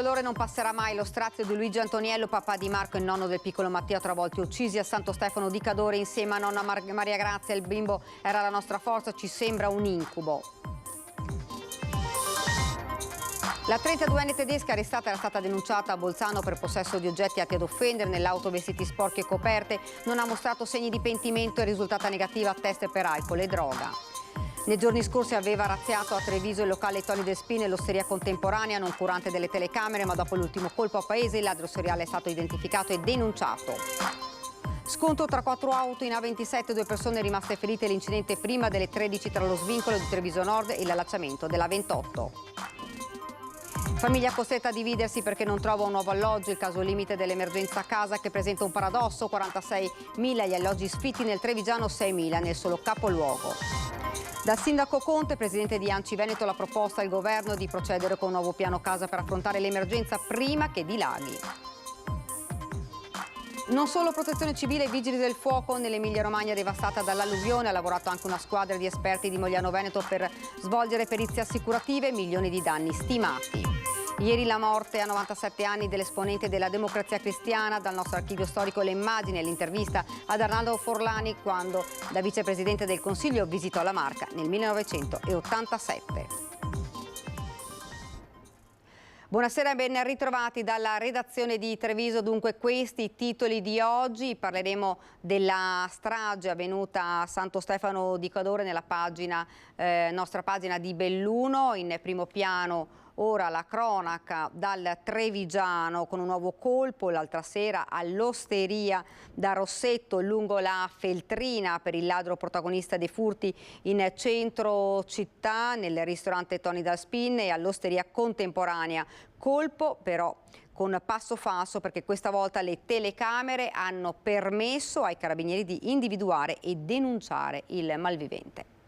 dolore non passerà mai. Lo strazio di Luigi Antoniello, papà di Marco e nonno del piccolo Matteo, travolti uccisi a Santo Stefano di Cadore insieme a nonna Maria Grazia. Il bimbo era la nostra forza, ci sembra un incubo. La 32enne tedesca arrestata era stata denunciata a Bolzano per possesso di oggetti atti ad offendere. Nell'auto vestiti sporchi e coperte, non ha mostrato segni di pentimento, è risultata negativa a test per alcol e droga. Nei giorni scorsi aveva razziato a Treviso il locale Tony Del Spin e l'osteria contemporanea, non curante delle telecamere, ma dopo l'ultimo colpo a paese il ladro seriale è stato identificato e denunciato. Scontro tra 4 auto in A27, 2 persone rimaste ferite. L'incidente prima delle 13 tra lo svincolo di Treviso Nord e l'allacciamento della 28. Famiglia costretta a dividersi perché non trova un nuovo alloggio. Il caso limite dell'emergenza casa che presenta un paradosso: 46.000 gli alloggi sfitti nel trevigiano, 6.000 nel solo capoluogo. Dal sindaco Conte, presidente di ANCI Veneto, la proposta al governo di procedere con un nuovo piano casa per affrontare l'emergenza prima che dilaghi. Non solo protezione civile e vigili del fuoco. Nell'Emilia Romagna devastata dall'alluvione ha lavorato anche una squadra di esperti di Mogliano Veneto per svolgere perizie assicurative, milioni di danni stimati. Ieri la morte a 97 anni dell'esponente della Democrazia Cristiana. Dal nostro archivio storico le immagini e l'intervista ad Arnaldo Forlani quando da vicepresidente del Consiglio visitò la Marca nel 1987. Buonasera e ben ritrovati dalla redazione di Treviso. Dunque questi i titoli di oggi. Parleremo della strage avvenuta a Santo Stefano di Cadore nella nostra pagina di Belluno. In primo piano ora la cronaca dal Trevigiano con un nuovo colpo l'altra sera all'osteria da Rossetto lungo la Feltrina per il ladro protagonista dei furti in centro città nel ristorante Tony Del Spin e all'osteria contemporanea. Colpo però con passo falso perché questa volta le telecamere hanno permesso ai carabinieri di individuare e denunciare il malvivente.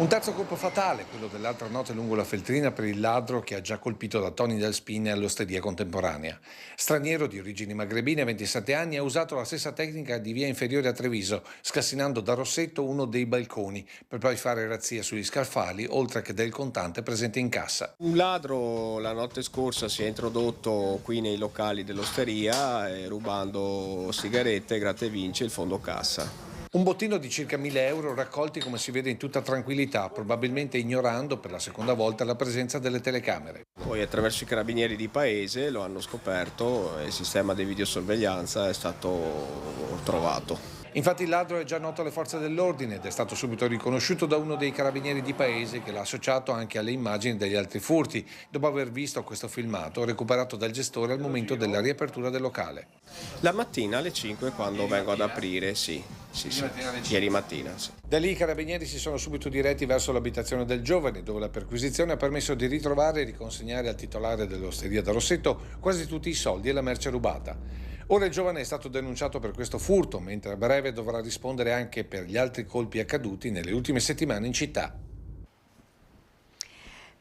Un terzo colpo fatale, quello dell'altra notte lungo la Feltrina per il ladro che ha già colpito da Tony Del Spin e all'osteria contemporanea. Straniero di origini magrebine, 27 anni, ha usato la stessa tecnica di via inferiore a Treviso, scassinando da Rossetto uno dei balconi, per poi fare razzia sugli scaffali, oltre che del contante presente in cassa. Un ladro la notte scorsa si è introdotto qui nei locali dell'osteria rubando sigarette, gratta e vince il fondo cassa. Un bottino di circa 1.000 euro raccolti come si vede in tutta tranquillità, probabilmente ignorando per la seconda volta la presenza delle telecamere. Poi attraverso i carabinieri di paese lo hanno scoperto e il sistema di videosorveglianza è stato trovato. Infatti il ladro è già noto alle forze dell'ordine ed è stato subito riconosciuto da uno dei carabinieri di paese che l'ha associato anche alle immagini degli altri furti, dopo aver visto questo filmato recuperato dal gestore al momento della riapertura del locale. La mattina alle 5 quando vengo ad aprire, sì. Ieri mattina, sì. Da lì i carabinieri si sono subito diretti verso l'abitazione del giovane, dove la perquisizione ha permesso di ritrovare e riconsegnare al titolare dell'osteria da Rossetto quasi tutti i soldi e la merce rubata. Ora il giovane è stato denunciato per questo furto, mentre a breve dovrà rispondere anche per gli altri colpi accaduti nelle ultime settimane in città.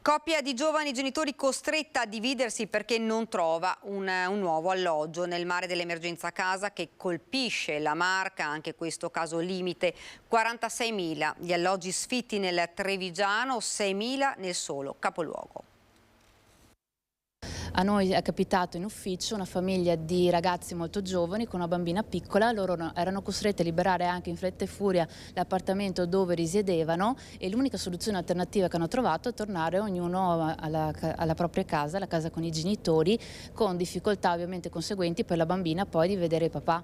Coppia di giovani genitori costretta a dividersi perché non trova un nuovo alloggio nel mare dell'emergenza casa che colpisce la Marca, anche questo caso limite. 46.000 gli alloggi sfitti nel Trevigiano, 6.000 nel solo capoluogo. A noi è capitato in ufficio una famiglia di ragazzi molto giovani con una bambina piccola. Loro erano costretti a liberare anche in fretta e furia l'appartamento dove risiedevano e l'unica soluzione alternativa che hanno trovato è tornare ognuno alla propria casa, la casa con i genitori, con difficoltà ovviamente conseguenti per la bambina poi di vedere il papà.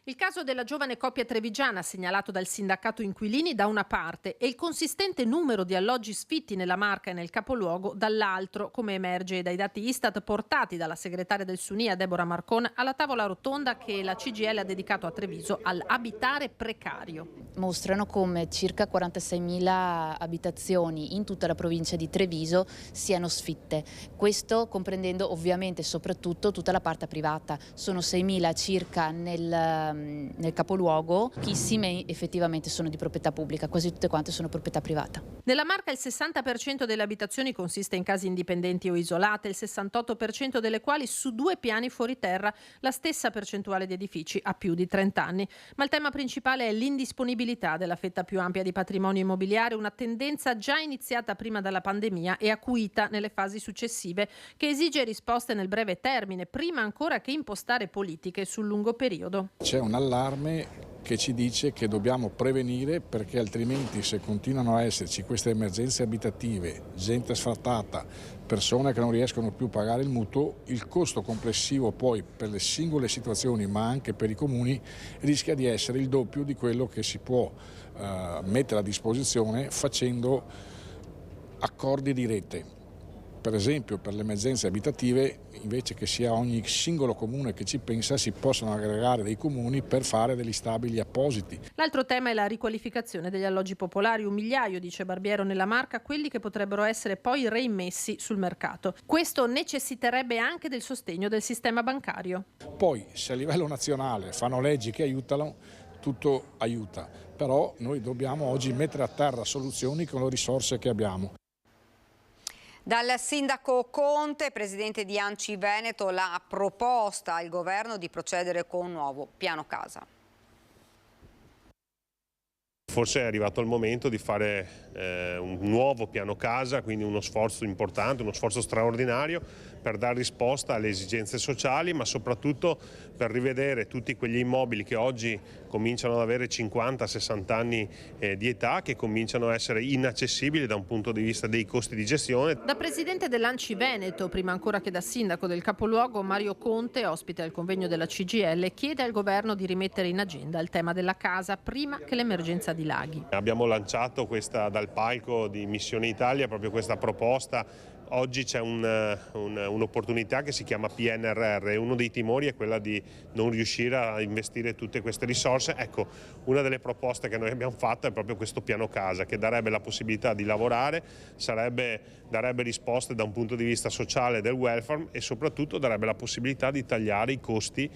Il caso della giovane coppia trevigiana segnalato dal sindacato inquilini da una parte e il consistente numero di alloggi sfitti nella Marca e nel capoluogo dall'altro, come emerge dai dati Istat portati dalla segretaria del Sunia Deborah Marcon alla tavola rotonda che la CGIL ha dedicato a Treviso all'abitare precario. Mostrano come circa 46.000 abitazioni in tutta la provincia di Treviso siano sfitte. Questo comprendendo ovviamente soprattutto tutta la parte privata. Sono 6.000 circa nel nel capoluogo, pochissime effettivamente sono di proprietà pubblica, quasi tutte quante sono proprietà privata. Nella Marca il 60% delle abitazioni consiste in case indipendenti o isolate, il 68% delle quali su 2 piani fuori terra, la stessa percentuale di edifici ha più di 30 anni. Ma il tema principale è l'indisponibilità della fetta più ampia di patrimonio immobiliare, una tendenza già iniziata prima dalla pandemia e acuita nelle fasi successive, che esige risposte nel breve termine, prima ancora che impostare politiche sul lungo periodo. C'è un allarme che ci dice che dobbiamo prevenire, perché altrimenti, se continuano a esserci queste emergenze abitative, gente sfrattata, persone che non riescono più a pagare il mutuo, il costo complessivo poi per le singole situazioni, ma anche per i comuni, rischia di essere il doppio di quello che si può mettere a disposizione facendo accordi di rete. Per esempio, per le emergenze abitative, invece che sia ogni singolo comune che ci pensa, si possono aggregare dei comuni per fare degli stabili appositi. L'altro tema è la riqualificazione degli alloggi popolari, 1 migliaio, dice Barbiero nella Marca, quelli che potrebbero essere poi reimmessi sul mercato. Questo necessiterebbe anche del sostegno del sistema bancario. Poi, se a livello nazionale fanno leggi che aiutano, tutto aiuta, però noi dobbiamo oggi mettere a terra soluzioni con le risorse che abbiamo. Dal sindaco Conte, presidente di ANCI Veneto, la proposta al governo di procedere con un nuovo piano casa. Forse è arrivato il momento di fare un nuovo piano casa, quindi uno sforzo importante, uno sforzo straordinario per dare risposta alle esigenze sociali, ma soprattutto per rivedere tutti quegli immobili che oggi cominciano ad avere 50-60 anni di età, che cominciano a essere inaccessibili da un punto di vista dei costi di gestione. Da presidente dell'ANCI Veneto, prima ancora che da sindaco del capoluogo, Mario Conte, ospite al convegno della CGIL, chiede al governo di rimettere in agenda il tema della casa prima che l'emergenza dilaghi. Abbiamo lanciato dal palco di Missione Italia proprio questa proposta. Oggi c'è un'opportunità che si chiama PNRR e uno dei timori è quella di non riuscire a investire tutte queste risorse. Ecco, una delle proposte che noi abbiamo fatto è proprio questo piano casa, che darebbe la possibilità di lavorare, darebbe risposte da un punto di vista sociale del welfare e soprattutto darebbe la possibilità di tagliare i costi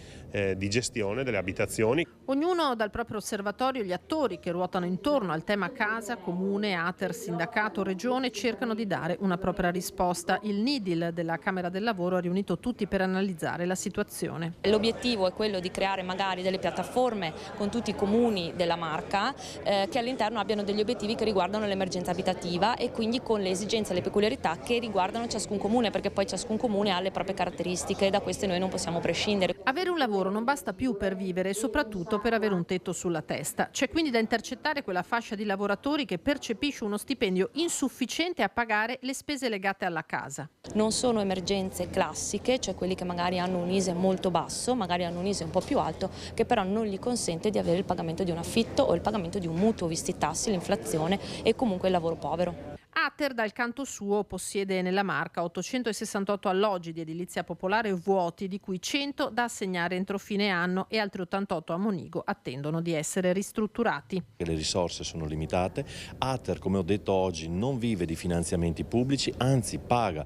di gestione delle abitazioni. Ognuno dal proprio osservatorio, gli attori che ruotano intorno al tema casa, comune, ATER, sindacato, regione, cercano di dare una propria risposta. Il NIDIL della Camera del Lavoro ha riunito tutti per analizzare la situazione. L'obiettivo è quello di creare magari delle piattaforme con tutti i comuni della Marca che all'interno abbiano degli obiettivi che riguardano l'emergenza abitativa e quindi con le esigenze e le peculiarità che riguardano ciascun comune, perché poi ciascun comune ha le proprie caratteristiche e da queste noi non possiamo prescindere. Avere un lavoro non basta più per vivere e soprattutto per avere un tetto sulla testa. C'è quindi da intercettare quella fascia di lavoratori che percepisce uno stipendio insufficiente a pagare le spese legate alla casa. Non sono emergenze classiche, cioè quelli che magari hanno un ISEE molto basso, magari hanno un ISEE un po' più alto, che però non gli consente di avere il pagamento di un affitto o il pagamento di un mutuo, visti i tassi, l'inflazione e comunque il lavoro povero. ATER dal canto suo possiede nella Marca 868 alloggi di edilizia popolare vuoti, di cui 100 da assegnare entro fine anno e altri 88 a Monigo attendono di essere ristrutturati. Le risorse sono limitate, ATER, come ho detto oggi, non vive di finanziamenti pubblici, anzi paga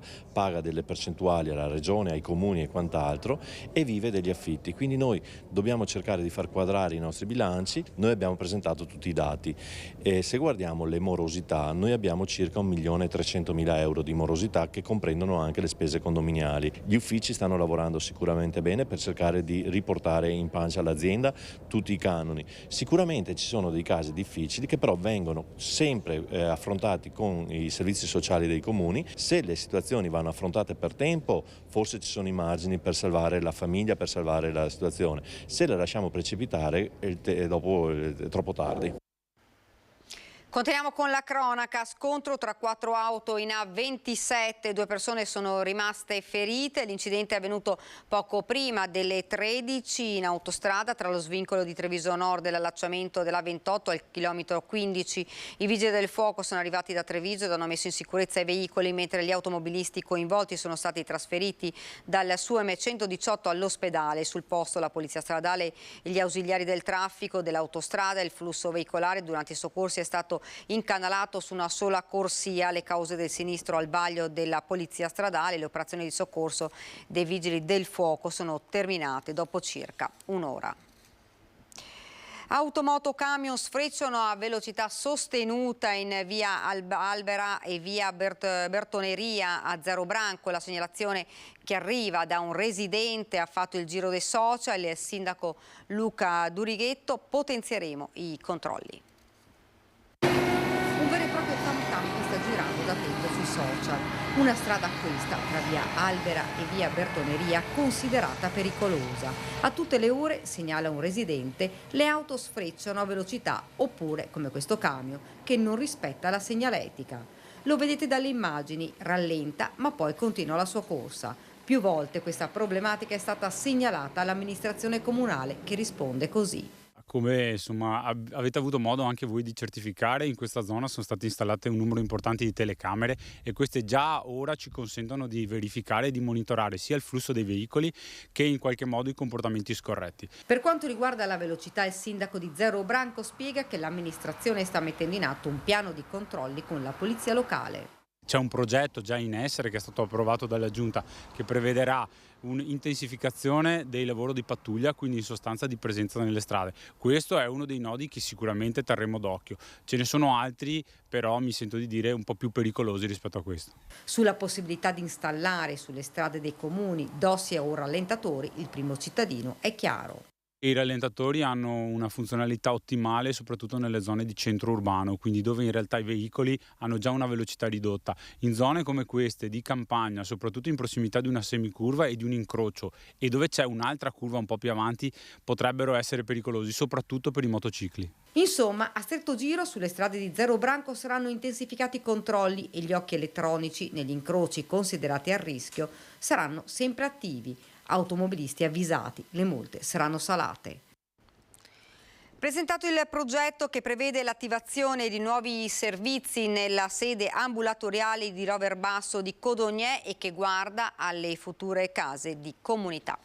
delle percentuali alla regione, ai comuni e quant'altro e vive degli affitti, quindi noi dobbiamo cercare di far quadrare i nostri bilanci. Noi abbiamo presentato tutti i dati e se guardiamo le morosità noi abbiamo circa 1.300.000 euro di morosità che comprendono anche le spese condominiali. Gli uffici stanno lavorando sicuramente bene per cercare di riportare in pancia all'azienda tutti i canoni. Sicuramente ci sono dei casi difficili che però vengono sempre affrontati con i servizi sociali dei comuni. Se le situazioni vanno affrontate per tempo, forse ci sono i margini per salvare la famiglia, per salvare la situazione. Se le lasciamo precipitare, dopo è troppo tardi. Continuiamo con la cronaca, scontro tra 4 auto in A27, 2 persone sono rimaste ferite, l'incidente è avvenuto poco prima delle 13 in autostrada tra lo svincolo di Treviso Nord e l'allacciamento della 28 al chilometro 15. I vigili del fuoco sono arrivati da Treviso ed hanno messo in sicurezza i veicoli, mentre gli automobilisti coinvolti sono stati trasferiti dal SUEM 118 all'ospedale. Sul posto la polizia stradale e gli ausiliari del traffico dell'autostrada. Il flusso veicolare durante i soccorsi è stato incanalato su una sola corsia. Le cause del sinistro al vaglio della polizia stradale. Le operazioni di soccorso dei vigili del fuoco sono terminate dopo circa un'ora. Automoto camion sfrecciano a velocità sostenuta in via Albera e via Bertoneria a Zerobranco. La segnalazione che arriva da un residente ha fatto il giro dei social. Il sindaco Luca Durighetto: potenzieremo i controlli. Un vero e proprio tam-tam che sta girando da tempo sui social. Una strada questa, tra via Albera e via Bertoneria, considerata pericolosa. A tutte le ore, segnala un residente, le auto sfrecciano a velocità oppure, come questo camion, che non rispetta la segnaletica. Lo vedete dalle immagini, rallenta ma poi continua la sua corsa. Più volte questa problematica è stata segnalata all'amministrazione comunale, che risponde così. Come avete avuto modo anche voi di certificare, in questa zona sono state installate un numero importante di telecamere e queste già ora ci consentono di verificare e di monitorare sia il flusso dei veicoli che in qualche modo i comportamenti scorretti. Per quanto riguarda la velocità, il sindaco di Zerobranco spiega che l'amministrazione sta mettendo in atto un piano di controlli con la polizia locale. C'è un progetto già in essere che è stato approvato dalla Giunta che prevederà un'intensificazione dei lavori di pattuglia, quindi in sostanza di presenza nelle strade. Questo è uno dei nodi che sicuramente terremo d'occhio. Ce ne sono altri, però mi sento di dire un po' più pericolosi rispetto a questo. Sulla possibilità di installare sulle strade dei comuni dossi o rallentatori, il primo cittadino è chiaro. I rallentatori hanno una funzionalità ottimale soprattutto nelle zone di centro urbano, quindi dove in realtà i veicoli hanno già una velocità ridotta. In zone come queste di campagna, soprattutto in prossimità di una semicurva e di un incrocio e dove c'è un'altra curva un po' più avanti, potrebbero essere pericolosi, soprattutto per i motocicli. Insomma, a stretto giro sulle strade di Zerobranco saranno intensificati i controlli e gli occhi elettronici negli incroci considerati a rischio saranno sempre attivi. Automobilisti avvisati, le multe saranno salate. Presentato il progetto che prevede l'attivazione di nuovi servizi nella sede ambulatoriale di Roverbasso di Codognè e che guarda alle future case di comunità.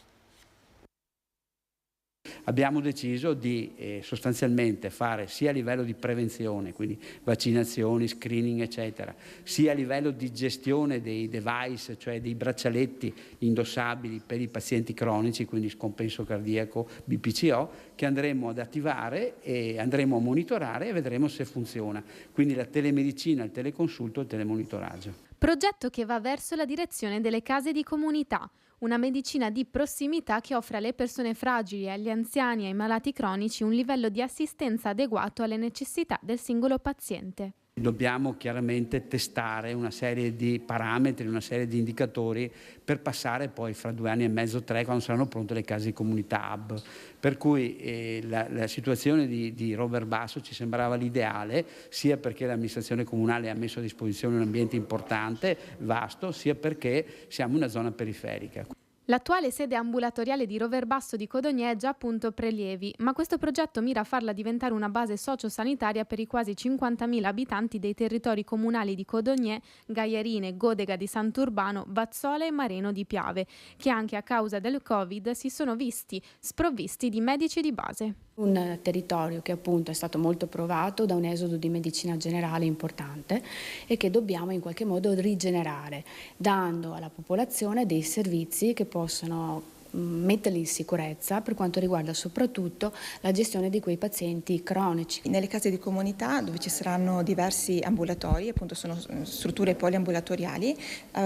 Abbiamo deciso di sostanzialmente fare sia a livello di prevenzione, quindi vaccinazioni, screening eccetera, sia a livello di gestione dei device, cioè dei braccialetti indossabili per i pazienti cronici, quindi scompenso cardiaco, BPCO, che andremo ad attivare e andremo a monitorare e vedremo se funziona. Quindi la telemedicina, il teleconsulto e il telemonitoraggio. Progetto che va verso la direzione delle case di comunità. Una medicina di prossimità che offre alle persone fragili, agli anziani e ai malati cronici un livello di assistenza adeguato alle necessità del singolo paziente. Dobbiamo chiaramente testare una serie di parametri, una serie di indicatori per passare poi fra 2 anni e mezzo, 3, quando saranno pronte le case di comunità hub. Per cui la situazione di Roverbasso ci sembrava l'ideale, sia perché l'amministrazione comunale ha messo a disposizione un ambiente importante, vasto, sia perché siamo in una zona periferica. L'attuale sede ambulatoriale di Roverbasso di Codognè è già a punto prelievi, ma questo progetto mira a farla diventare una base sociosanitaria per i quasi 50.000 abitanti dei territori comunali di Codognè, Gaiarine, Godega di Sant'Urbano, Vazzola e Mareno di Piave, che anche a causa del Covid si sono visti sprovvisti di medici di base. Un territorio che appunto è stato molto provato da un esodo di medicina generale importante e che dobbiamo in qualche modo rigenerare, dando alla popolazione dei servizi che possono metterli in sicurezza per quanto riguarda soprattutto la gestione di quei pazienti cronici. Nelle case di comunità, dove ci saranno diversi ambulatori, appunto sono strutture poliambulatoriali,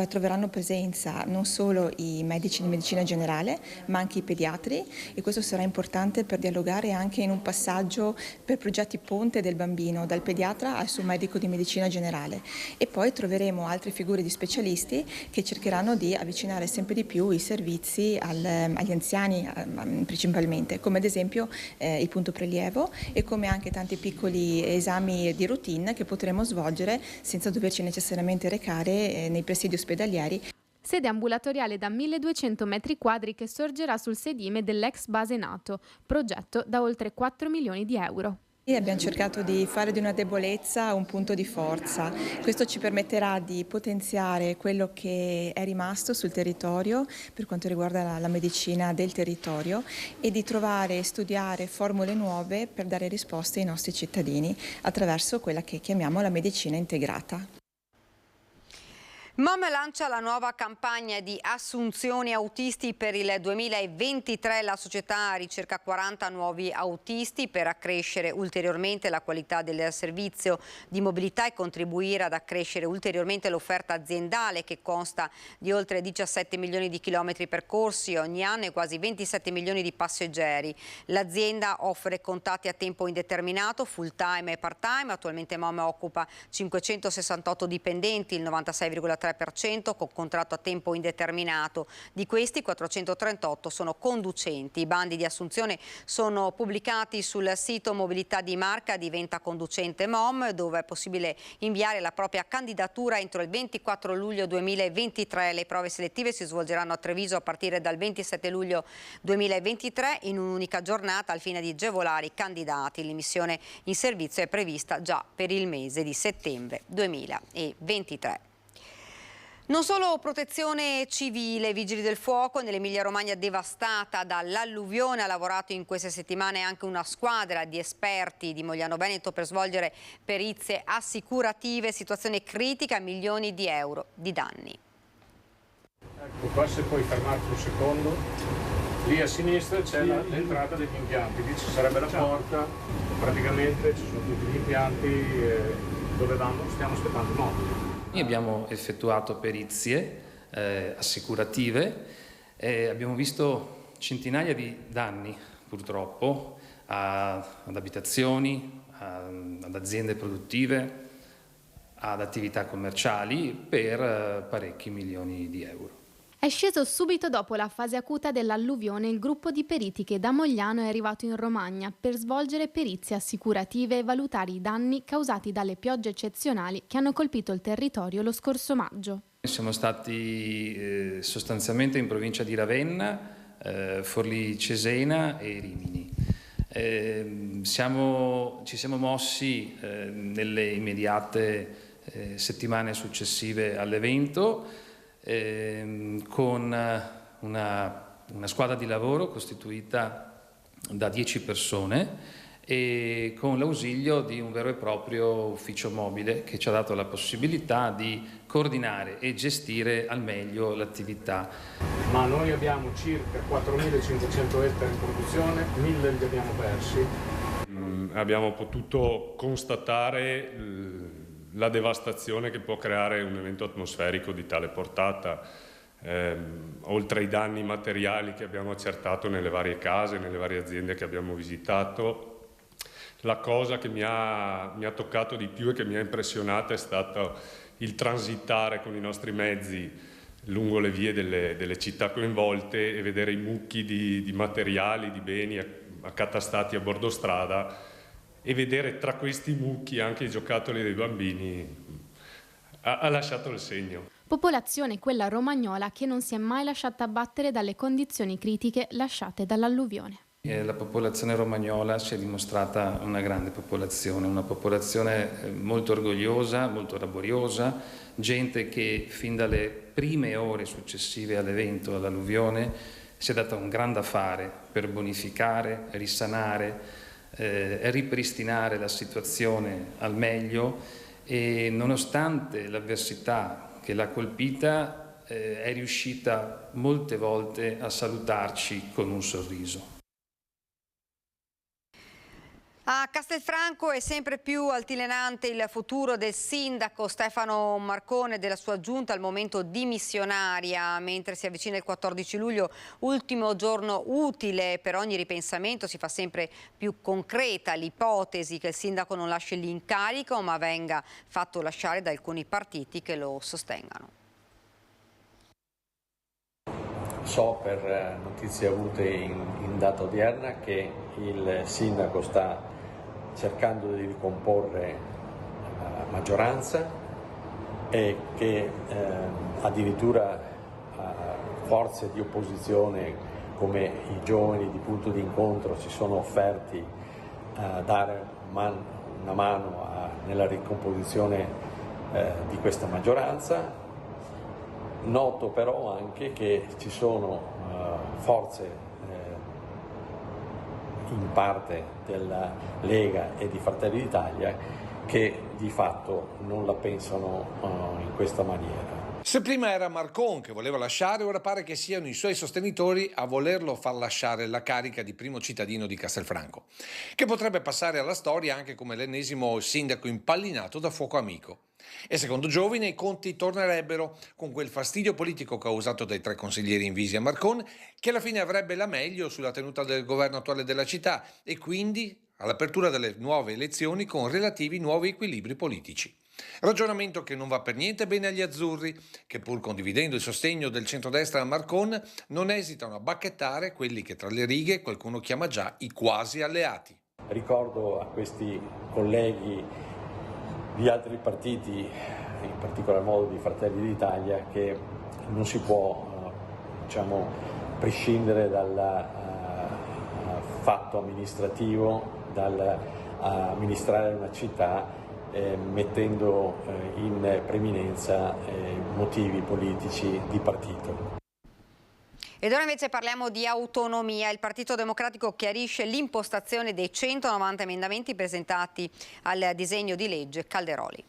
troveranno presenza non solo i medici di medicina generale ma anche i pediatri, e questo sarà importante per dialogare anche in un passaggio per progetti ponte del bambino dal pediatra al suo medico di medicina generale, e poi troveremo altre figure di specialisti che cercheranno di avvicinare sempre di più i servizi agli anziani principalmente, come ad esempio il punto prelievo e come anche tanti piccoli esami di routine che potremo svolgere senza doverci necessariamente recare nei presidi ospedalieri. Sede ambulatoriale da 1200 metri quadri che sorgerà sul sedime dell'ex base NATO, progetto da oltre 4 milioni di euro. Abbiamo cercato di fare di una debolezza un punto di forza. Questo ci permetterà di potenziare quello che è rimasto sul territorio per quanto riguarda la medicina del territorio e di trovare e studiare formule nuove per dare risposte ai nostri cittadini attraverso quella che chiamiamo la medicina integrata. MOM lancia la nuova campagna di assunzioni autisti per il 2023. La società ricerca 40 nuovi autisti per accrescere ulteriormente la qualità del servizio di mobilità e contribuire ad accrescere ulteriormente l'offerta aziendale, che consta di oltre 17 milioni di chilometri percorsi ogni anno e quasi 27 milioni di passeggeri. L'azienda offre contratti a tempo indeterminato, full time e part time. Attualmente MOM occupa 568 dipendenti, il 96,3% con contratto a tempo indeterminato. Di questi 438 sono conducenti. I bandi di assunzione sono pubblicati sul sito Mobilità di Marca Diventa Conducente MOM, dove è possibile inviare la propria candidatura entro il 24 luglio 2023. Le prove selettive si svolgeranno a Treviso a partire dal 27 luglio 2023 in un'unica giornata al fine di agevolare i candidati. L'immissione in servizio è prevista già per il mese di settembre 2023. Non solo protezione civile, Vigili del Fuoco nell'Emilia Romagna devastata dall'alluvione. Ha lavorato in queste settimane anche una squadra di esperti di Mogliano Veneto per svolgere perizie assicurative. Situazione critica, milioni di euro di danni. Ecco qua, se puoi fermarti un secondo, lì a sinistra c'è l'entrata degli impianti, lì ci sarebbe la porta, praticamente ci sono tutti gli impianti dove vanno, stiamo aspettando il mobile. Noi abbiamo effettuato perizie assicurative e abbiamo visto centinaia di danni purtroppo ad abitazioni, ad aziende produttive, ad attività commerciali per parecchi milioni di euro. È sceso subito dopo la fase acuta dell'alluvione il gruppo di periti che da Mogliano è arrivato in Romagna per svolgere perizie assicurative e valutare i danni causati dalle piogge eccezionali che hanno colpito il territorio lo scorso maggio. Siamo stati sostanzialmente in provincia di Ravenna, Forlì Cesena e Rimini. Ci siamo mossi nelle immediate settimane successive all'evento con una squadra di lavoro costituita da 10 persone e con l'ausilio di un vero e proprio ufficio mobile che ci ha dato la possibilità di coordinare e gestire al meglio l'attività. Ma noi abbiamo circa 4.500 ettari in produzione, 1.000 li abbiamo persi. Abbiamo potuto constatare la devastazione che può creare un evento atmosferico di tale portata, oltre ai danni materiali che abbiamo accertato nelle varie case, nelle varie aziende che abbiamo visitato. La cosa che mi ha toccato di più e che mi ha impressionato è stato il transitare con i nostri mezzi lungo le vie delle città coinvolte e vedere i mucchi di materiali, di beni accatastati a bordo strada, e vedere tra questi mucchi anche i giocattoli dei bambini ha lasciato il segno. Popolazione quella romagnola che non si è mai lasciata abbattere dalle condizioni critiche lasciate dall'alluvione. La popolazione romagnola si è dimostrata una grande popolazione, una popolazione molto orgogliosa, molto laboriosa, gente che fin dalle prime ore successive all'evento, all'alluvione, si è data un grande affare per bonificare, risanare, ripristinare la situazione al meglio, e nonostante l'avversità che l'ha colpita è riuscita molte volte a salutarci con un sorriso. A Castelfranco è sempre più altilenante il futuro del sindaco Stefano Marcone e della sua giunta, al momento dimissionaria, mentre si avvicina il 14 luglio, ultimo giorno utile per ogni ripensamento. Si fa sempre più concreta l'ipotesi che il sindaco non lasci l'incarico, ma venga fatto lasciare da alcuni partiti che lo sostengano. So per notizie avute in data odierna che il sindaco sta cercando di ricomporre la maggioranza e che addirittura forze di opposizione come i giovani di Punto di Incontro si sono offerti a dare una mano nella ricomposizione di questa maggioranza. Noto però anche che ci sono forze in parte della Lega e di Fratelli d'Italia che di fatto non la pensano in questa maniera. Se prima era Marcon che voleva lasciare, ora pare che siano i suoi sostenitori a volerlo far lasciare la carica di primo cittadino di Castelfranco, che potrebbe passare alla storia anche come l'ennesimo sindaco impallinato da fuoco amico. E secondo Giovine i conti tornerebbero con quel fastidio politico causato dai 3 consiglieri invisi a Marcon, che alla fine avrebbe la meglio sulla tenuta del governo attuale della città e quindi all'apertura delle nuove elezioni con relativi nuovi equilibri politici. Ragionamento che non va per niente bene agli azzurri, che pur condividendo il sostegno del centrodestra a Marcon non esitano a bacchettare quelli che tra le righe qualcuno chiama già i quasi alleati. Ricordo a questi colleghi di altri partiti, in particolar modo di Fratelli d'Italia, che non si può prescindere dal fatto amministrativo, dal amministrare una città mettendo in preminenza motivi politici di partito. Ed ora invece parliamo di autonomia. Il Partito Democratico chiarisce l'impostazione dei 190 emendamenti presentati al disegno di legge Calderoli.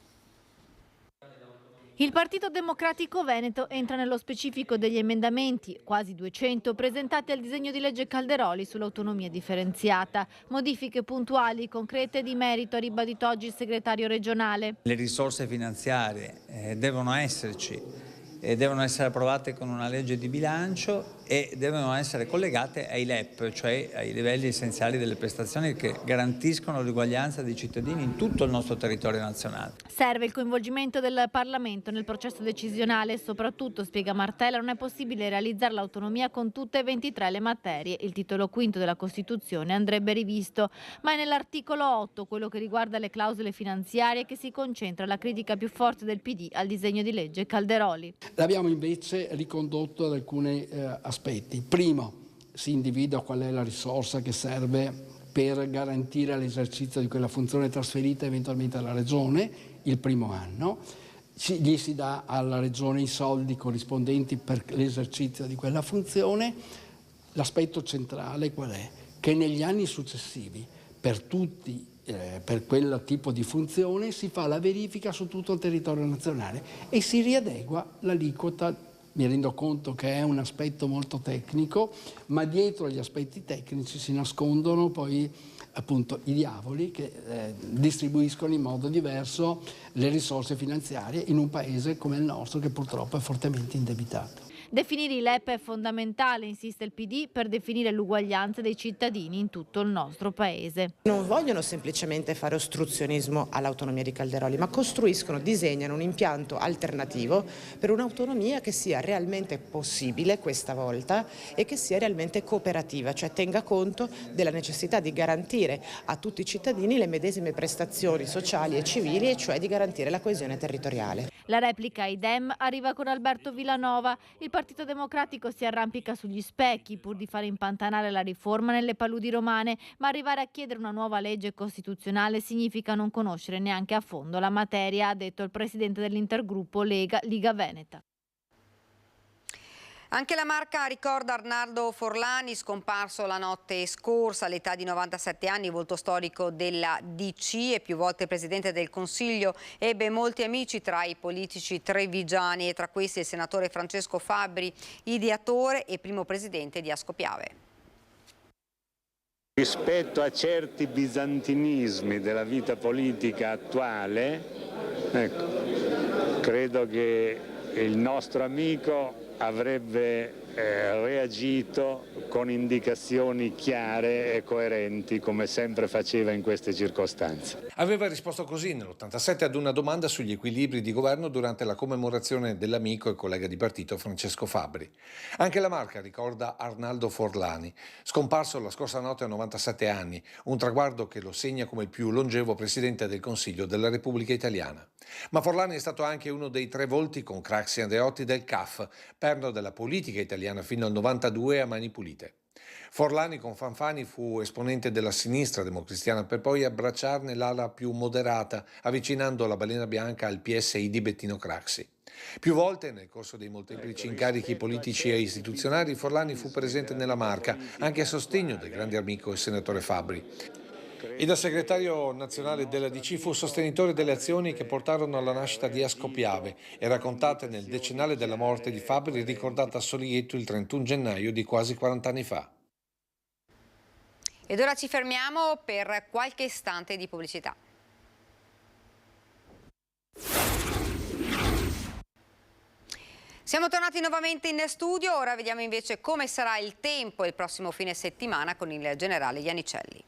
Il Partito Democratico Veneto entra nello specifico degli emendamenti, quasi 200, presentati al disegno di legge Calderoli sull'autonomia differenziata. Modifiche puntuali, concrete di merito, ha ribadito oggi il segretario regionale. Le risorse finanziarie devono esserci e devono essere approvate con una legge di bilancio e devono essere collegate ai LEP, cioè ai livelli essenziali delle prestazioni che garantiscono l'uguaglianza dei cittadini in tutto il nostro territorio nazionale. Serve il coinvolgimento del Parlamento nel processo decisionale e soprattutto, spiega Martella, non è possibile realizzare l'autonomia con tutte e 23 le materie. Il titolo quinto della Costituzione andrebbe rivisto, ma è nell'articolo 8, quello che riguarda le clausole finanziarie, che si concentra la critica più forte del PD al disegno di legge Calderoli. L'abbiamo invece ricondotto ad alcuni aspetti. Primo, si individua qual è la risorsa che serve per garantire l'esercizio di quella funzione trasferita eventualmente alla Regione il primo anno. Gli si dà alla Regione i soldi corrispondenti per l'esercizio di quella funzione. L'aspetto centrale qual è? Che negli anni successivi per quel tipo di funzione si fa la verifica su tutto il territorio nazionale e si riadegua l'aliquota. Mi rendo conto che è un aspetto molto tecnico, ma dietro agli aspetti tecnici si nascondono poi appunto i diavoli che distribuiscono in modo diverso le risorse finanziarie in un paese come il nostro che purtroppo è fortemente indebitato. Definire i LEP è fondamentale, insiste il PD, per definire l'uguaglianza dei cittadini in tutto il nostro paese. Non vogliono semplicemente fare ostruzionismo all'autonomia di Calderoli, ma costruiscono, disegnano un impianto alternativo per un'autonomia che sia realmente possibile questa volta e che sia realmente cooperativa, cioè tenga conto della necessità di garantire a tutti i cittadini le medesime prestazioni sociali e civili, e cioè di garantire la coesione territoriale. La replica ai Dem arriva con Alberto Villanova. Il Partito Democratico si arrampica sugli specchi pur di fare impantanare la riforma nelle paludi romane, ma arrivare a chiedere una nuova legge costituzionale significa non conoscere neanche a fondo la materia, ha detto il presidente dell'intergruppo Liga Veneta. Anche la Marca ricorda Arnaldo Forlani, scomparso la notte scorsa all'età di 97 anni, volto storico della DC e più volte presidente del Consiglio. Ebbe molti amici tra i politici trevigiani e tra questi il senatore Francesco Fabbri, ideatore e primo presidente di Ascopiave. Rispetto a certi bizantinismi della vita politica attuale, credo che il nostro amico avrebbe reagito con indicazioni chiare e coerenti, come sempre faceva in queste circostanze. Aveva risposto così nell'87 ad una domanda sugli equilibri di governo durante la commemorazione dell'amico e collega di partito Francesco Fabbri. Anche la Marca ricorda Arnaldo Forlani, scomparso la scorsa notte a 97 anni, un traguardo che lo segna come il più longevo presidente del Consiglio della Repubblica Italiana. Ma Forlani è stato anche uno dei 3 volti con Craxi Andreotti del CAF, perno della politica italiana fino al 92 a mani pulite. Forlani con Fanfani fu esponente della sinistra democristiana per poi abbracciarne l'ala più moderata, avvicinando la balena bianca al PSI di Bettino Craxi. Più volte, nel corso dei molteplici incarichi politici e istituzionali, Forlani fu presente nella Marca, anche a sostegno del grande amico e senatore Fabbri. E da segretario nazionale della DC fu sostenitore delle azioni che portarono alla nascita di Ascopiave e raccontate nel decennale della morte di Fabbri, ricordata a Solietto il 31 gennaio di quasi 40 anni fa. Ed ora ci fermiamo per qualche istante di pubblicità. Siamo tornati nuovamente in studio, ora vediamo invece come sarà il tempo il prossimo fine settimana con il generale Iannicelli.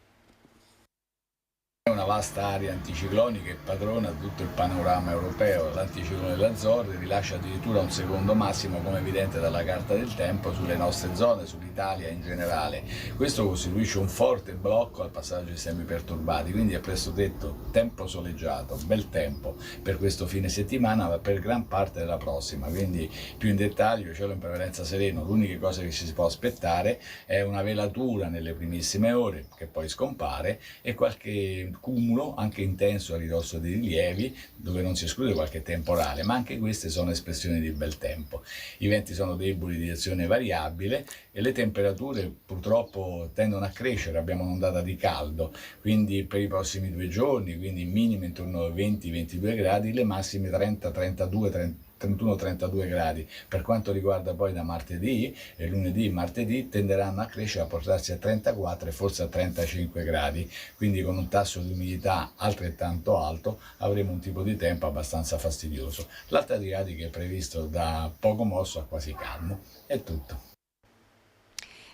È una vasta area anticiclonica che padrona tutto il panorama europeo. L'anticiclone delle Azzorre rilascia addirittura un secondo massimo, come evidente dalla carta del tempo, sulle nostre zone, sull'Italia in generale. Questo costituisce un forte blocco al passaggio di sistemi perturbati, quindi è presto detto tempo soleggiato, bel tempo per questo fine settimana, ma per gran parte della prossima. Quindi più in dettaglio, cielo in prevalenza sereno. L'unica cosa che ci si può aspettare è una velatura nelle primissime ore, che poi scompare, e qualche cumulo anche intenso a ridosso dei rilievi, dove non si esclude qualche temporale, ma anche queste sono espressioni di bel tempo. I venti sono deboli di direzione variabile e le temperature purtroppo tendono a crescere. Abbiamo un'ondata di caldo, quindi per i prossimi 2 giorni, quindi minime intorno ai 20-22 gradi, le massime 31-32 gradi. Per quanto riguarda poi da martedì e lunedì e martedì tenderanno a crescere, a portarsi a 34 e forse a 35 gradi, quindi con un tasso di umidità altrettanto alto avremo un tipo di tempo abbastanza fastidioso. L'alta Adriatica è previsto da poco mosso a quasi calmo. È tutto.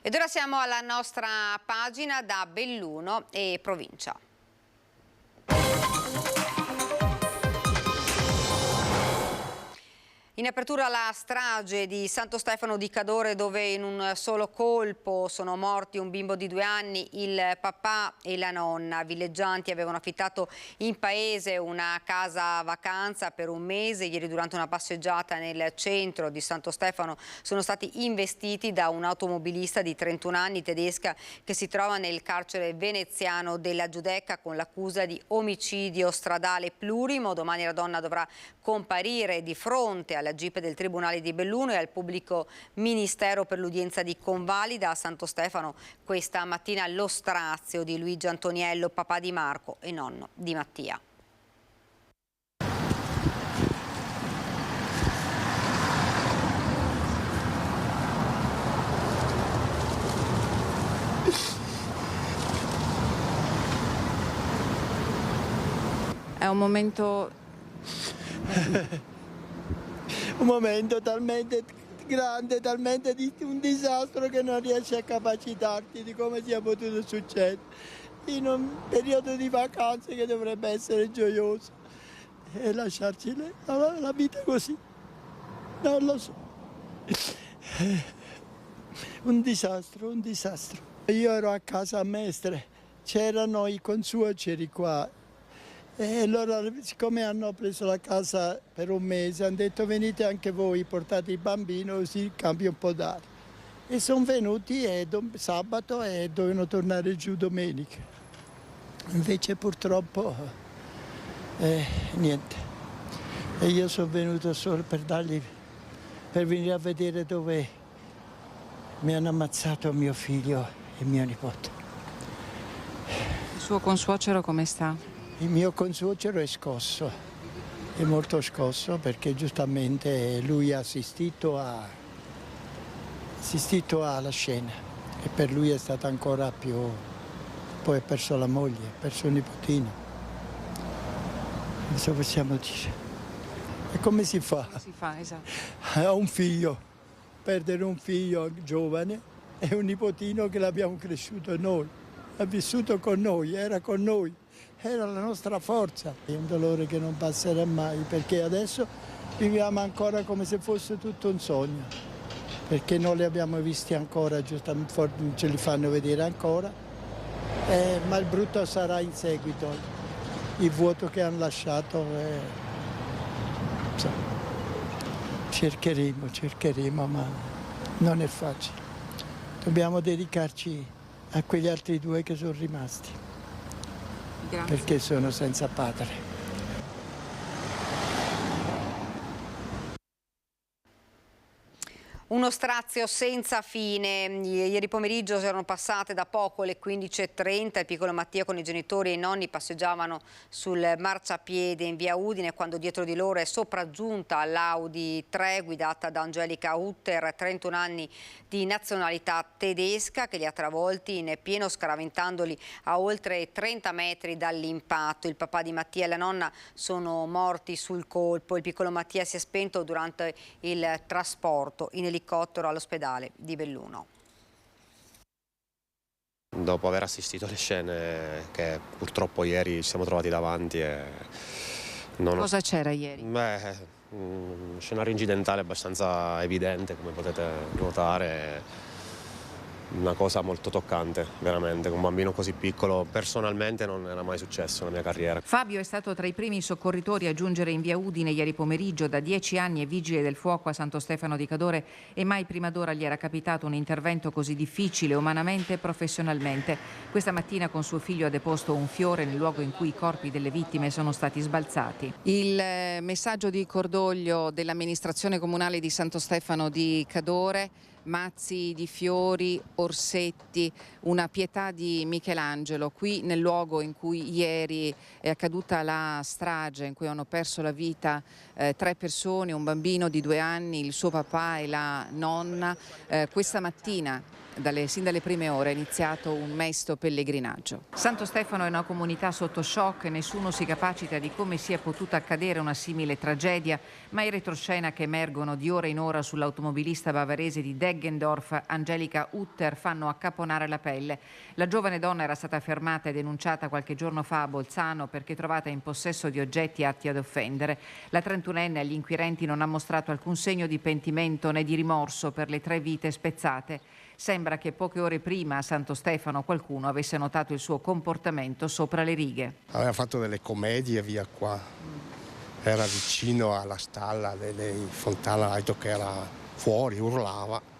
Ed ora siamo alla nostra pagina da Belluno e provincia. In apertura la strage di Santo Stefano di Cadore, dove in un solo colpo sono morti un bimbo di 2 anni, il papà e la nonna. Villeggianti avevano affittato in paese una casa vacanza per un mese. Ieri, durante una passeggiata nel centro di Santo Stefano, sono stati investiti da un automobilista di 31 anni, tedesca, che si trova nel carcere veneziano della Giudecca con l'accusa di omicidio stradale plurimo. Domani la donna dovrà comparire di fronte alla GIP del Tribunale di Belluno e al pubblico ministero per l'udienza di convalida. A Santo Stefano questa mattina lo strazio di Luigi Antoniello, papà di Marco e nonno di Mattia. È un momento talmente grande, talmente un disastro che non riesci a capacitarti di come sia potuto succedere in un periodo di vacanze che dovrebbe essere gioioso, e lasciarci la vita così, non lo so. Un disastro. Io ero a casa a Mestre, c'erano i consuoceri qua. E allora, siccome hanno preso la casa per un mese, hanno detto venite anche voi, portate il bambino, così cambia un po' d'aria. E sono venuti sabato e dovevano tornare giù domenica. Invece purtroppo niente. E io sono venuto solo per venire a vedere dove mi hanno ammazzato mio figlio e mio nipote. Il suo consuocero come sta? Il mio consuocero è scosso, è molto scosso, perché giustamente lui ha assistito alla scena e per lui è stata ancora più. Poi ha perso la moglie, ha perso il nipotino. Cosa possiamo dire? E come si fa? Esatto. Ha un figlio, perdere un figlio giovane e un nipotino che l'abbiamo cresciuto noi, ha vissuto con noi, era con noi. Era la nostra forza. È un dolore che non passerà mai, perché adesso viviamo ancora come se fosse tutto un sogno, perché non li abbiamo visti ancora, giustamente ce li fanno vedere ancora, ma il brutto sarà in seguito, il vuoto che hanno lasciato. Cercheremo, ma non è facile. Dobbiamo dedicarci a quegli altri 2 che sono rimasti. Grazie. Perché sono senza padre. Uno strazio senza fine. Ieri pomeriggio erano passate da poco le 15:30. Il piccolo Mattia con i genitori e i nonni passeggiavano sul marciapiede in via Udine quando dietro di loro è sopraggiunta l'Audi 3 guidata da Angelica Hutter, 31 anni di nazionalità tedesca, che li ha travolti in pieno scaraventandoli a oltre 30 metri dall'impatto. Il papà di Mattia e la nonna sono morti sul colpo. Il piccolo Mattia si è spento durante il trasporto in elicottero all'ospedale di Belluno. Dopo aver assistito alle scene che purtroppo ieri ci siamo trovati davanti Cosa c'era ieri? Un scenario incidentale abbastanza evidente, come potete notare. Una cosa molto toccante, veramente, con un bambino così piccolo personalmente non era mai successo nella mia carriera. Fabio è stato tra i primi soccorritori a giungere in via Udine ieri pomeriggio. Da 10 anni è vigile del fuoco a Santo Stefano di Cadore e mai prima d'ora gli era capitato un intervento così difficile umanamente e professionalmente. Questa mattina con suo figlio ha deposto un fiore nel luogo in cui i corpi delle vittime sono stati sbalzati. Il messaggio di cordoglio dell'amministrazione comunale di Santo Stefano di Cadore: mazzi di fiori, orsetti, una pietà di Michelangelo qui nel luogo in cui ieri è accaduta la strage, in cui hanno perso la vita 3 persone, un bambino di 2 anni, il suo papà e la nonna. Questa mattina sin dalle prime ore è iniziato un mesto pellegrinaggio. Santo Stefano è una comunità sotto shock e nessuno si capacita di come sia potuta accadere una simile tragedia, ma i retroscena che emergono di ora in ora sull'automobilista bavarese di Deggendorf, Angelica Hutter, fanno accapponare la pelle. La giovane donna era stata fermata e denunciata qualche giorno fa a Bolzano perché trovata in possesso di oggetti atti ad offendere. La 31enne agli inquirenti non ha mostrato alcun segno di pentimento né di rimorso per le 3 vite spezzate. Sembra che poche ore prima a Santo Stefano qualcuno avesse notato il suo comportamento sopra le righe. Aveva fatto delle commedie via qua, era vicino alla stalla delle Fontana, ha detto che era fuori, urlava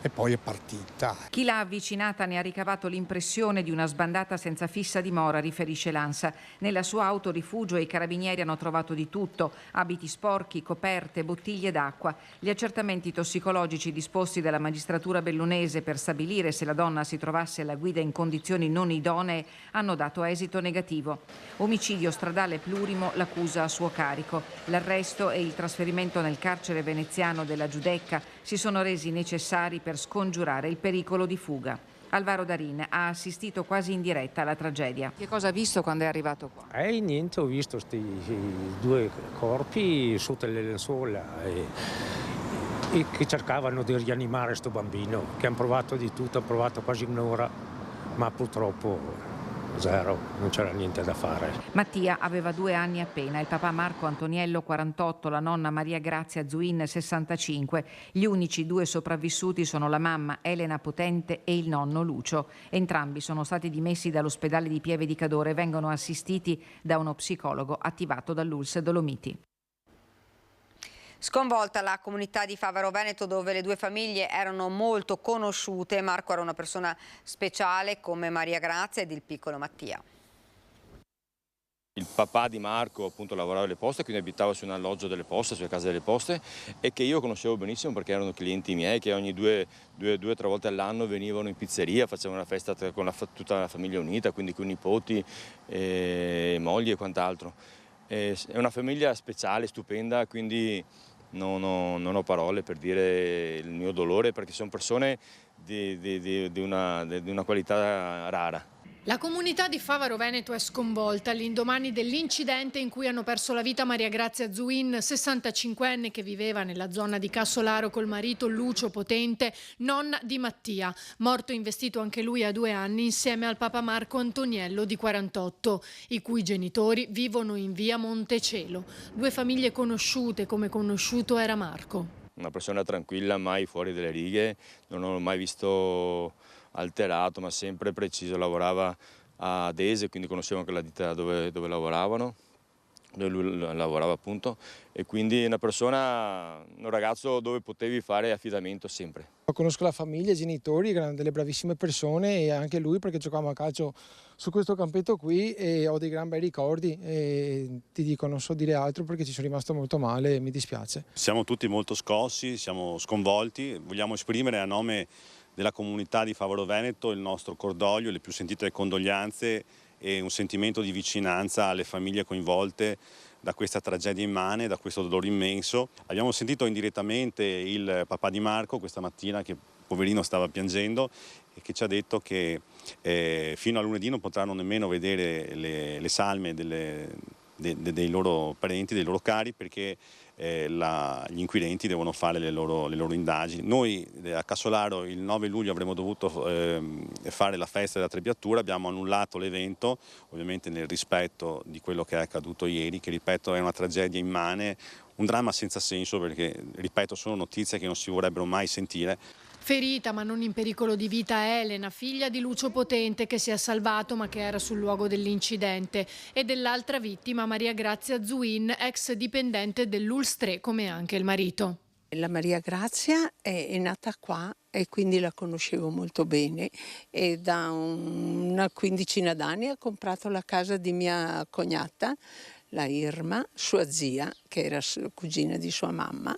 e poi è partita. Chi l'ha avvicinata ne ha ricavato l'impressione di una sbandata senza fissa dimora, riferisce l'ANSA. Nella sua auto rifugio i carabinieri hanno trovato di tutto: abiti sporchi, coperte, bottiglie d'acqua. Gli accertamenti tossicologici disposti dalla magistratura bellunese per stabilire se la donna si trovasse alla guida in condizioni non idonee hanno dato esito negativo. Omicidio stradale plurimo, l'accusa a suo carico. L'arresto e il trasferimento nel carcere veneziano della Giudecca si sono resi necessari per scongiurare il pericolo di fuga. Alvaro Darin ha assistito quasi in diretta alla tragedia. Che cosa ha visto quando è arrivato qua? Niente, ho visto questi 2 corpi sotto le lenzuola e che cercavano di rianimare questo bambino, che hanno provato di tutto, hanno provato quasi un'ora, ma purtroppo zero, non c'era niente da fare. Mattia aveva 2 anni appena, il papà Marco Antoniello 48, la nonna Maria Grazia Zuin 65. Gli unici 2 sopravvissuti sono la mamma Elena Potente e il nonno Lucio. Entrambi sono stati dimessi dall'ospedale di Pieve di Cadore e vengono assistiti da uno psicologo attivato dall'ULSS Dolomiti. Sconvolta la comunità di Favaro Veneto, dove le 2 famiglie erano molto conosciute. Marco era una persona speciale come Maria Grazia ed il piccolo Mattia. Il papà di Marco appunto lavorava alle poste, quindi abitava su un alloggio delle poste, sulle case delle poste, e che io conoscevo benissimo perché erano clienti miei che ogni 2-3 volte all'anno venivano in pizzeria, facevano una festa con tutta la famiglia unita, quindi con i nipoti, mogli e quant'altro. È una famiglia speciale, stupenda, quindi non ho parole per dire il mio dolore, perché sono persone di una qualità rara. La comunità di Favaro Veneto è sconvolta all'indomani dell'incidente in cui hanno perso la vita Maria Grazia Zuin, 65enne, che viveva nella zona di Cassolaro col marito Lucio Potente, nonna di Mattia, morto investito anche lui a 2 anni insieme al papà Marco Antoniello di 48, i cui genitori vivono in via Montecelo. 2 famiglie conosciute come conosciuto era Marco. Una persona tranquilla, mai fuori delle righe, non ho mai visto alterato, ma sempre preciso. Lavorava a Dese, quindi conoscevo anche la ditta dove lavoravano, dove lui lavorava appunto, e quindi un ragazzo dove potevi fare affidamento sempre. Conosco la famiglia, i genitori, che erano delle bravissime persone, e anche lui, perché giocavamo a calcio su questo campetto qui e ho dei gran bei ricordi, e ti dico, non so dire altro perché ci sono rimasto molto male e mi dispiace. Siamo tutti molto scossi, siamo sconvolti, vogliamo esprimere a nome della comunità di Favaro Veneto il nostro cordoglio, le più sentite condoglianze e un sentimento di vicinanza alle famiglie coinvolte da questa tragedia immane, da questo dolore immenso. Abbiamo sentito indirettamente il papà di Marco questa mattina, che poverino stava piangendo, e che ci ha detto che fino a lunedì non potranno nemmeno vedere le salme dei loro parenti, dei loro cari, perché gli inquirenti devono fare le loro indagini. Noi a Cassolaro il 9 luglio avremmo dovuto fare la festa della trebbiatura, abbiamo annullato l'evento, ovviamente nel rispetto di quello che è accaduto ieri, che ripeto è una tragedia immane, un dramma senza senso, perché ripeto sono notizie che non si vorrebbero mai sentire. Ferita ma non in pericolo di vita Elena, figlia di Lucio Potente, che si è salvato ma che era sul luogo dell'incidente, e dell'altra vittima Maria Grazia Zuin, ex dipendente dell'Ulstre, come anche il marito. La Maria Grazia è nata qua e quindi la conoscevo molto bene, e da una quindicina d'anni ha comprato la casa di mia cognata, la Irma, sua zia, che era cugina di sua mamma.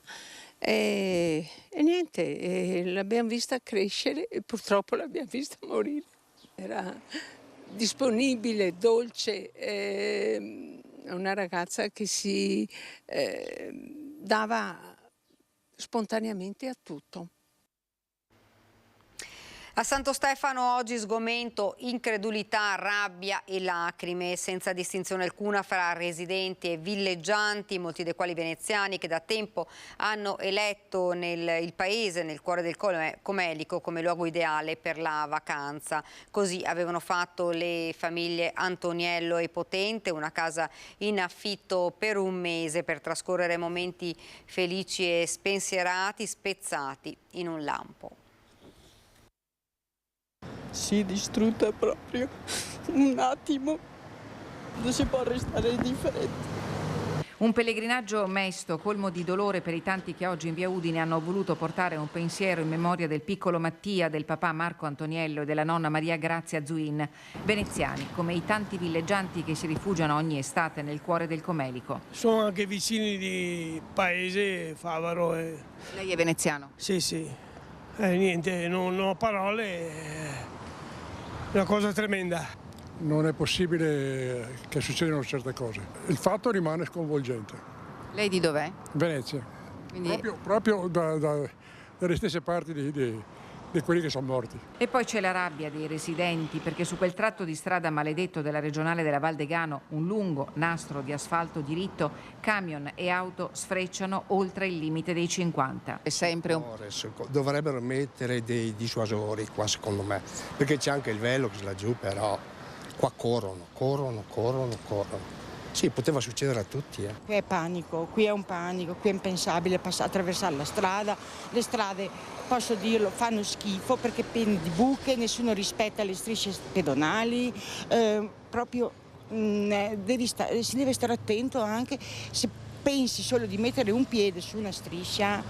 E niente, l'abbiamo vista crescere e purtroppo l'abbiamo vista morire. Era disponibile, dolce, una ragazza che si dava spontaneamente a tutto. A Santo Stefano oggi sgomento, incredulità, rabbia e lacrime, senza distinzione alcuna fra residenti e villeggianti, molti dei quali veneziani, che da tempo hanno eletto il paese, nel cuore del Comelico, come luogo ideale per la vacanza. Così avevano fatto le famiglie Antoniello e Potente, una casa in affitto per un mese per trascorrere momenti felici e spensierati, spezzati in un lampo. Sì, distrutta proprio, un attimo, non si può restare indifferenti. Un pellegrinaggio mesto, colmo di dolore per i tanti che oggi in via Udine hanno voluto portare un pensiero in memoria del piccolo Mattia, del papà Marco Antoniello e della nonna Maria Grazia Zuin, veneziani, come i tanti villeggianti che si rifugiano ogni estate nel cuore del Comelico. Sono anche vicini di paese, Favaro. Lei è veneziano? Sì, sì. Niente, non ho parole. Una cosa tremenda. Non è possibile che succedano certe cose. Il fatto rimane sconvolgente. Lei di dov'è? Venezia. Quindi... Proprio dalle stesse parti di quelli che sono morti. E poi c'è la rabbia dei residenti, perché su quel tratto di strada maledetto della regionale della Val Degano, un lungo nastro di asfalto diritto, camion e auto sfrecciano oltre il limite dei 50. È sempre un... Dovrebbero mettere dei dissuasori qua, secondo me, perché c'è anche il velo che sta giù, però qua corrono. Sì, poteva succedere a tutti. Qui è panico, qui è un panico, qui è impensabile attraversare la strada. Le strade, posso dirlo, fanno schifo perché piene di buche, nessuno rispetta le strisce pedonali, proprio si deve stare attento anche se pensi solo di mettere un piede su una striscia,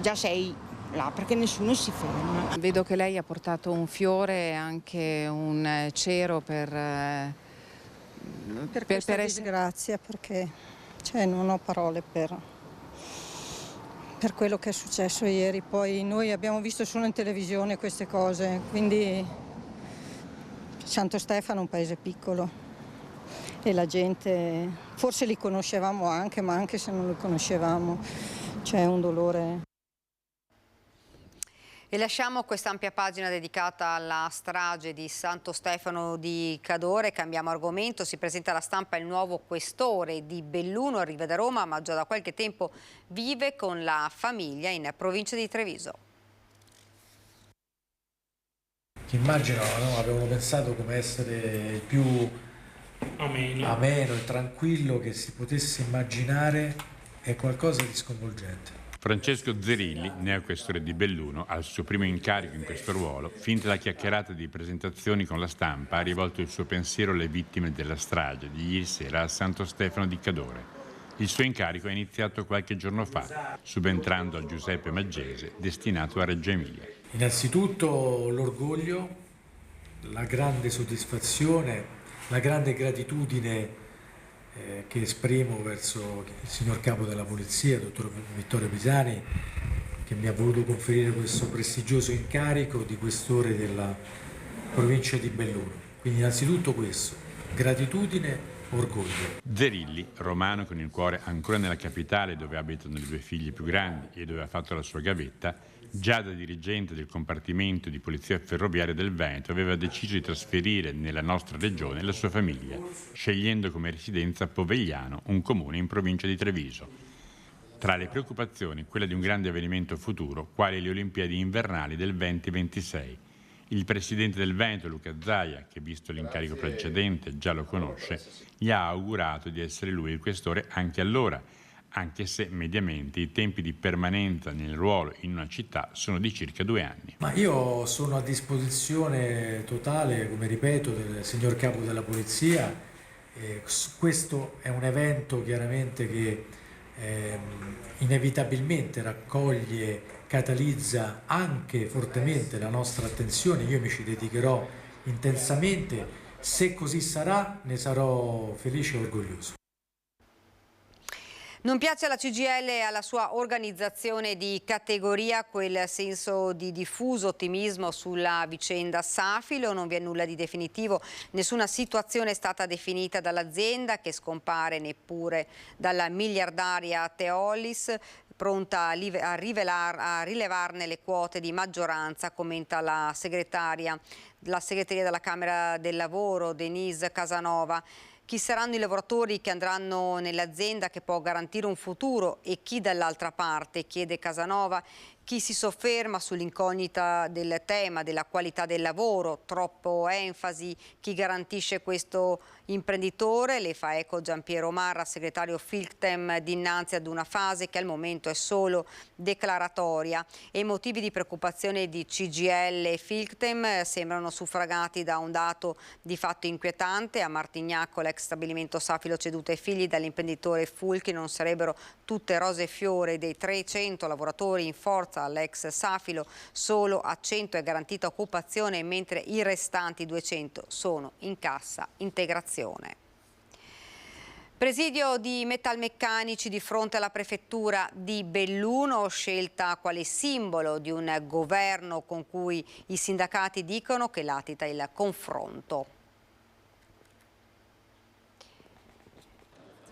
già sei là perché nessuno si ferma. Vedo che lei ha portato un fiore e anche un cero per questa disgrazia, perché non ho parole per quello che è successo ieri. Poi noi abbiamo visto solo in televisione queste cose, quindi Santo Stefano è un paese piccolo e la gente, forse li conoscevamo anche, ma anche se non li conoscevamo c'è un dolore. E lasciamo quest'ampia pagina dedicata alla strage di Santo Stefano di Cadore. Cambiamo argomento, si presenta alla stampa il nuovo questore di Belluno, arriva da Roma ma già da qualche tempo vive con la famiglia in provincia di Treviso. Che immaginano, no? Avevano pensato come essere il più ameno e tranquillo che si potesse immaginare, è qualcosa di sconvolgente. Francesco Zerilli, neoquestore di Belluno, al suo primo incarico in questo ruolo, finita la chiacchierata di presentazioni con la stampa, ha rivolto il suo pensiero alle vittime della strage di ieri sera a Santo Stefano di Cadore. Il suo incarico è iniziato qualche giorno fa, subentrando a Giuseppe Maggese, destinato a Reggio Emilia. Innanzitutto l'orgoglio, la grande soddisfazione, la grande gratitudine che esprimo verso il signor Capo della Polizia, il dottor Vittorio Pisani, che mi ha voluto conferire questo prestigioso incarico di questore della provincia di Belluno. Quindi innanzitutto questo, gratitudine, orgoglio. Zerilli, romano con il cuore ancora nella capitale dove abitano le 2 figlie più grandi e dove ha fatto la sua gavetta, già da dirigente del compartimento di polizia ferroviaria del Veneto aveva deciso di trasferire nella nostra regione la sua famiglia, scegliendo come residenza Povegliano, un comune in provincia di Treviso. Tra le preoccupazioni quella di un grande avvenimento futuro, quali le Olimpiadi invernali del 2026. Il presidente del Veneto, Luca Zaia, che visto l'incarico precedente già lo conosce, gli ha augurato di essere lui il questore anche allora, anche se mediamente i tempi di permanenza nel ruolo in una città sono di circa 2 anni. Ma io sono a disposizione totale, come ripeto, del signor Capo della Polizia. Questo è un evento chiaramente che inevitabilmente raccoglie, catalizza anche fortemente la nostra attenzione. Io mi ci dedicherò intensamente, se così sarà ne sarò felice e orgoglioso. Non piace alla CGIL e alla sua organizzazione di categoria quel senso di diffuso ottimismo sulla vicenda Safilo. Non vi è nulla di definitivo, nessuna situazione è stata definita dall'azienda, che scompare neppure dalla miliardaria Teolis, pronta a rilevarne le quote di maggioranza, commenta la segreteria della Camera del Lavoro, Denise Casanova. Chi saranno i lavoratori che andranno nell'azienda che può garantire un futuro e chi dall'altra parte, chiede Casanova. Chi si sofferma sull'incognita del tema della qualità del lavoro, troppo enfasi, chi garantisce questo imprenditore, le fa eco Giampiero Marra, segretario Filctem, dinanzi ad una fase che al momento è solo declaratoria, e i motivi di preoccupazione di CGIL e Filctem sembrano suffragati da un dato di fatto inquietante. A Martignacco, l'ex stabilimento Safilo ceduto ai figli dall'imprenditore Fulchi, non sarebbero tutte rose e fiori. Dei 300 lavoratori in forza all'ex Safilo, solo a 100 è garantita occupazione, mentre i restanti 200 sono in cassa integrazione. Presidio di metalmeccanici di fronte alla prefettura di Belluno, scelta quale simbolo di un governo con cui i sindacati dicono che latita il confronto.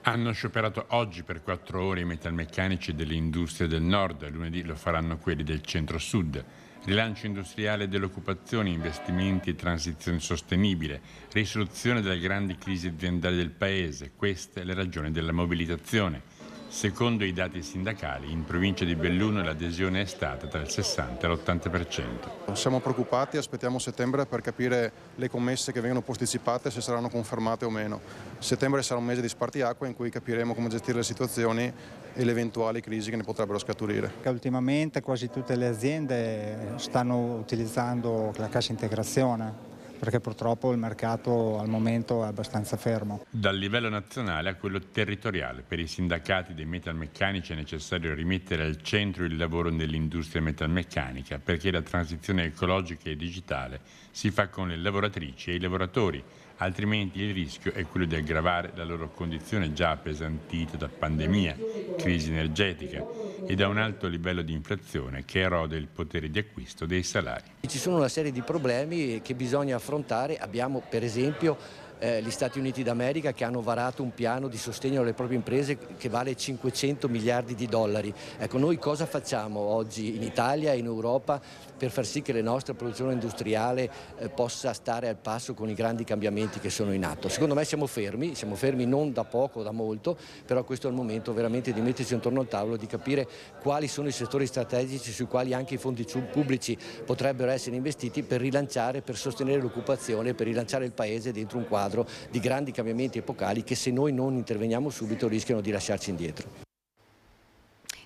Hanno scioperato oggi per 4 ore i metalmeccanici delle industrie del nord, lunedì lo faranno quelli del centro-sud. Rilancio industriale dell'occupazione, investimenti e transizione sostenibile, risoluzione delle grandi crisi aziendali del Paese, queste le ragioni della mobilitazione. Secondo i dati sindacali, in provincia di Belluno l'adesione è stata tra il 60 e l'80%. Siamo preoccupati, aspettiamo settembre per capire le commesse che vengono posticipate, se saranno confermate o meno. Settembre sarà un mese di spartiacque in cui capiremo come gestire le situazioni e le eventuali crisi che ne potrebbero scaturire. Ultimamente quasi tutte le aziende stanno utilizzando la cassa integrazione, perché purtroppo il mercato al momento è abbastanza fermo. Dal livello nazionale a quello territoriale, per i sindacati dei metalmeccanici è necessario rimettere al centro il lavoro nell'industria metalmeccanica, perché la transizione ecologica e digitale si fa con le lavoratrici e i lavoratori, altrimenti il rischio è quello di aggravare la loro condizione già appesantita da pandemia, crisi energetica e da un alto livello di inflazione che erode il potere di acquisto dei salari. Ci sono una serie di problemi che bisogna affrontare. Abbiamo per esempio gli Stati Uniti d'America che hanno varato un piano di sostegno alle proprie imprese che vale 500 miliardi di dollari. Ecco, noi cosa facciamo oggi in Italia e in Europa per far sì che la nostra produzione industriale possa stare al passo con i grandi cambiamenti che sono in atto? Secondo me siamo fermi non da poco, da molto, però questo è il momento veramente di metterci intorno al tavolo, di capire quali sono i settori strategici sui quali anche i fondi pubblici potrebbero essere investiti per rilanciare, per sostenere l'occupazione, per rilanciare il Paese dentro un quadro di grandi cambiamenti epocali che, se noi non interveniamo subito, rischiano di lasciarci indietro.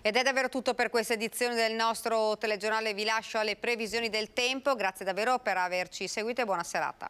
Ed è davvero tutto per questa edizione del nostro telegiornale. Vi lascio alle previsioni del tempo. Grazie davvero per averci seguito e buona serata.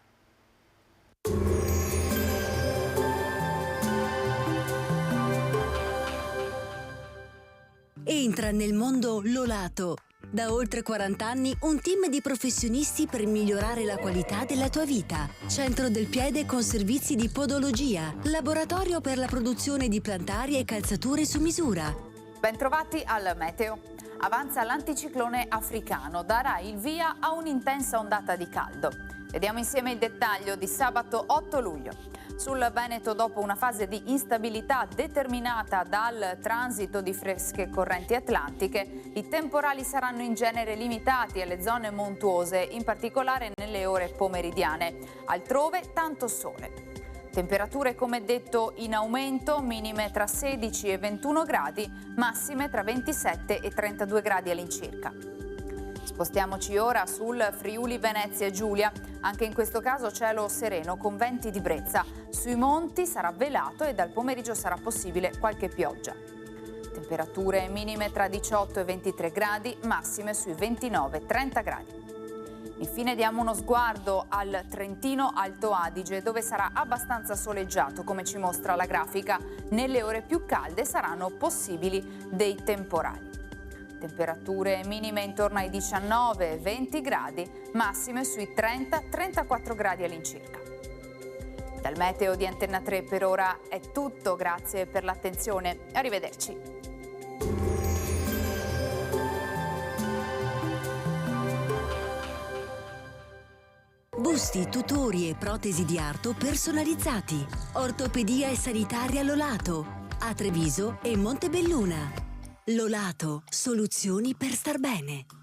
Entra nel mondo Lolato. Da oltre 40 anni un team di professionisti per migliorare la qualità della tua vita. Centro del piede con servizi di podologia. Laboratorio per la produzione di plantari e calzature su misura. Bentrovati al meteo. Avanza l'anticiclone africano, darà il via a un'intensa ondata di caldo. Vediamo insieme il dettaglio di sabato 8 luglio. Sul Veneto, dopo una fase di instabilità determinata dal transito di fresche correnti atlantiche, i temporali saranno in genere limitati alle zone montuose, in particolare nelle ore pomeridiane. Altrove tanto sole. Temperature, come detto, in aumento, minime tra 16 e 21 gradi, massime tra 27 e 32 gradi all'incirca. Spostiamoci ora sul Friuli Venezia Giulia. Anche in questo caso cielo sereno con venti di brezza. Sui monti sarà velato e dal pomeriggio sarà possibile qualche pioggia. Temperature minime tra 18 e 23 gradi, massime sui 29-30 gradi. Infine diamo uno sguardo al Trentino Alto Adige, dove sarà abbastanza soleggiato, come ci mostra la grafica. Nelle ore più calde saranno possibili dei temporali. Temperature minime intorno ai 19-20 gradi, massime sui 30-34 gradi all'incirca. Dal meteo di Antenna 3 per ora è tutto, grazie per l'attenzione. Arrivederci. Busti, tutori e protesi di arto personalizzati. Ortopedia e sanitaria Lolato. A Treviso e Montebelluna. Lolato, soluzioni per star bene.